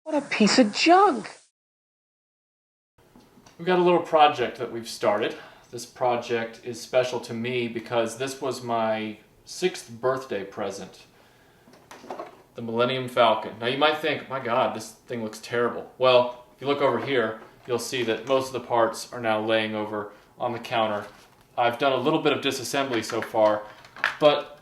What a piece of junk! We've got a little project that we've started. This project is special to me because this was my 6th birthday present. The Millennium Falcon. Now you might think, my God, this thing looks terrible. Well, if you look over here, you'll see that most of the parts are now laying over on the counter. I've done a little bit of disassembly so far, but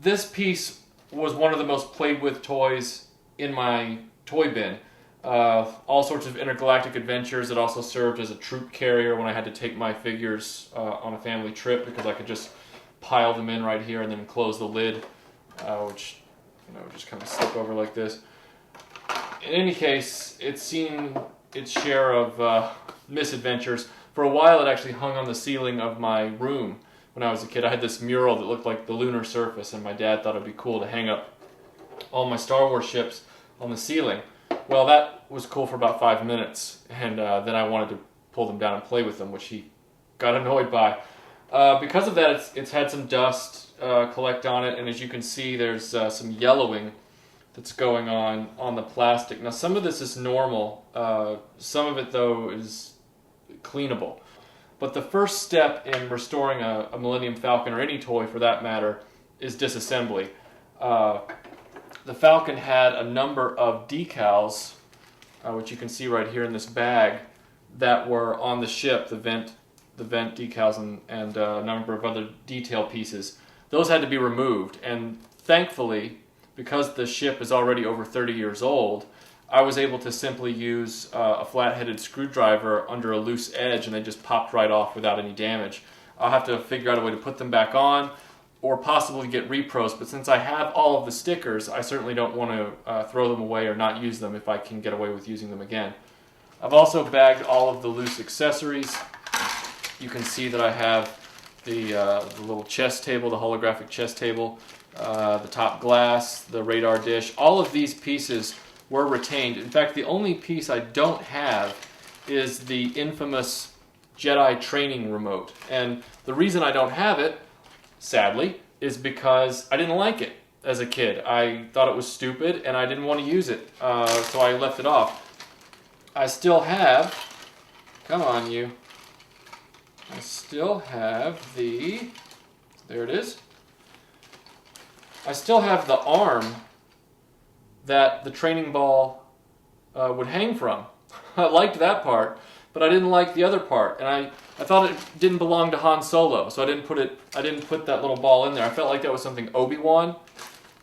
this piece was one of the most played with toys in my toy bin. All sorts of intergalactic adventures. It also served as a troop carrier when I had to take my figures on a family trip, because I could just pile them in right here and then close the lid, which just kind of slip over like this. In any case, it's seen its share of misadventures. For a while, it actually hung on the ceiling of my room when I was a kid. I had this mural that looked like the lunar surface, and my dad thought it'd be cool to hang up all my Star Wars ships on the ceiling. Well, that was cool for about 5 minutes, and then I wanted to pull them down and play with them, which he got annoyed by. Because of that, it's had some dust collect on it, and as you can see, there's some yellowing that's going on the plastic. Now, some of this is normal. Some of it, though, is cleanable. But the first step in restoring a Millennium Falcon, or any toy for that matter, is disassembly. The Falcon had a number of decals, which you can see right here in this bag, that were on the ship, the vent decals and a number of other detail pieces. Those had to be removed, and thankfully, because the ship is already over 30 years old, I was able to simply use a flat-headed screwdriver under a loose edge, and they just popped right off without any damage. I'll have to figure out a way to put them back on, or possibly get repros, but since I have all of the stickers, I certainly don't want to throw them away or not use them if I can get away with using them again. I've also bagged all of the loose accessories. You can see that I have the little chess table, the holographic chess table, the top glass, the radar dish. All of these pieces were retained. In fact, the only piece I don't have is the infamous Jedi training remote. And the reason I don't have it, sadly, is because I didn't like it as a kid. I thought it was stupid and I didn't want to use it, so I left it off. I still have, come on you, I still have there it is. I still have the arm that the training ball would hang from. I liked that part, but I didn't like the other part, and I thought it didn't belong to Han Solo, so I didn't put that little ball in there. I felt like that was something Obi-Wan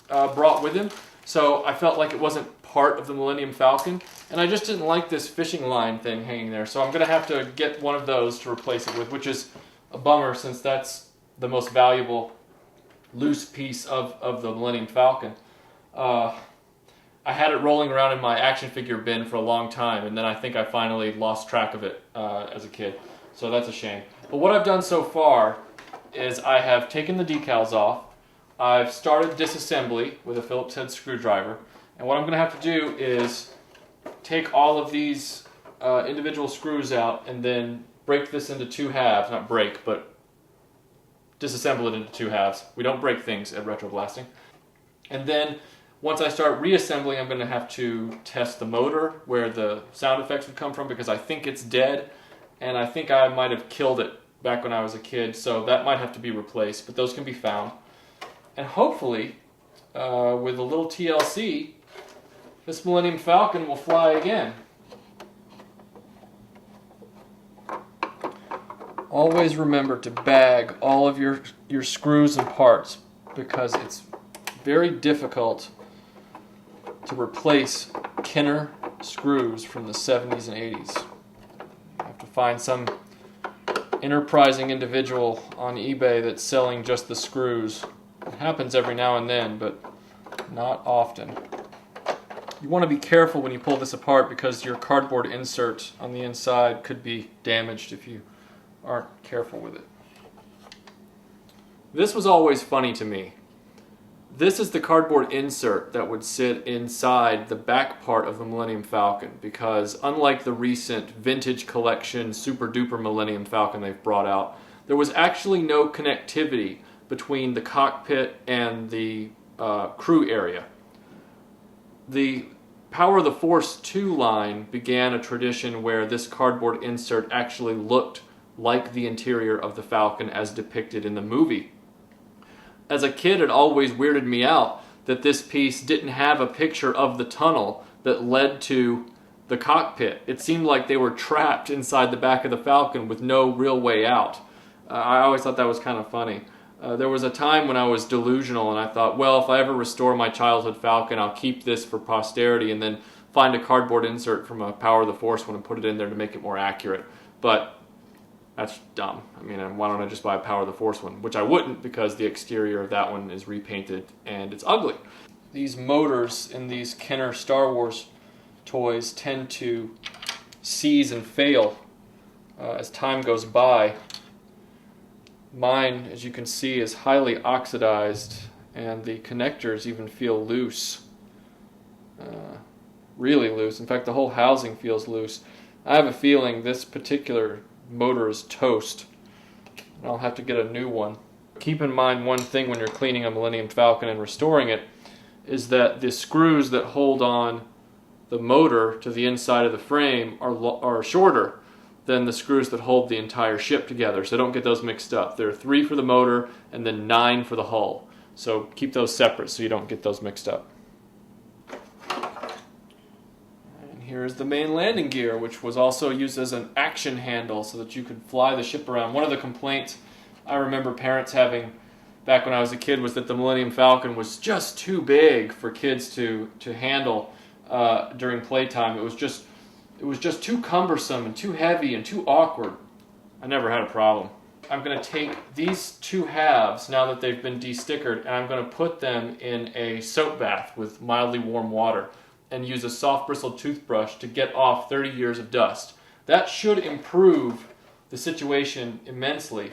brought with him, so I felt like it wasn't part of the Millennium Falcon, and I just didn't like this fishing line thing hanging there, so I'm going to have to get one of those to replace it with, which is a bummer since that's the most valuable loose piece of the Millennium Falcon. I had it rolling around in my action figure bin for a long time, and then I think I finally lost track of it as a kid. So that's a shame. But what I've done so far is I have taken the decals off. I've started disassembly with a Phillips head screwdriver. And what I'm going to have to do is take all of these individual screws out and then break this into 2 halves. Not break, but disassemble it into 2 halves. We don't break things at RetroBlasting. And then once I start reassembling, I'm going to have to test the motor where the sound effects would come from, because I think it's dead, and I think I might have killed it back when I was a kid, so that might have to be replaced, but those can be found. And hopefully, with a little TLC, this Millennium Falcon will fly again. Always remember to bag all of your screws and parts, because it's very difficult to replace Kenner screws from the 70s and 80s. You have to find some enterprising individual on eBay that's selling just the screws. It happens every now and then, but not often. You want to be careful when you pull this apart, because your cardboard insert on the inside could be damaged if you aren't careful with it. This was always funny to me. This is the cardboard insert that would sit inside the back part of the Millennium Falcon, because unlike the recent vintage collection super duper Millennium Falcon they've brought out, there was actually no connectivity between the cockpit and the crew area. The Power of the Force 2 line began a tradition where this cardboard insert actually looked like the interior of the Falcon as depicted in the movie. As a kid, it always weirded me out that this piece didn't have a picture of the tunnel that led to the cockpit. It seemed like they were trapped inside the back of the Falcon with no real way out. I always thought that was kind of funny. There was a time when I was delusional and I thought, well, if I ever restore my childhood Falcon, I'll keep this for posterity and then find a cardboard insert from a Power of the Force one and put it in there to make it more accurate. But that's dumb. I mean, why don't I just buy a Power of the Force one? Which I wouldn't, because the exterior of that one is repainted and it's ugly. These motors in these Kenner Star Wars toys tend to seize and fail as time goes by. Mine, as you can see, is highly oxidized and the connectors even feel loose. Really loose. In fact, the whole housing feels loose. I have a feeling this particular motor is toast. I'll have to get a new one. Keep in mind one thing when you're cleaning a Millennium Falcon and restoring it is that the screws that hold on the motor to the inside of the frame are shorter than the screws that hold the entire ship together, so don't get those mixed up. There are 3 for the motor and then 9 for the hull. So keep those separate so you don't get those mixed up. And here's the main landing gear, which was also used as an action handle so that you could fly the ship around. One of the complaints I remember parents having back when I was a kid was that the Millennium Falcon was just too big for kids to handle during playtime. It was just too cumbersome and too heavy and too awkward. I never had a problem. I'm going to take these 2 halves, now that they've been de-stickered, and I'm going to put them in a soap bath with mildly warm water and use a soft bristled toothbrush to get off 30 years of dust. That should improve the situation immensely.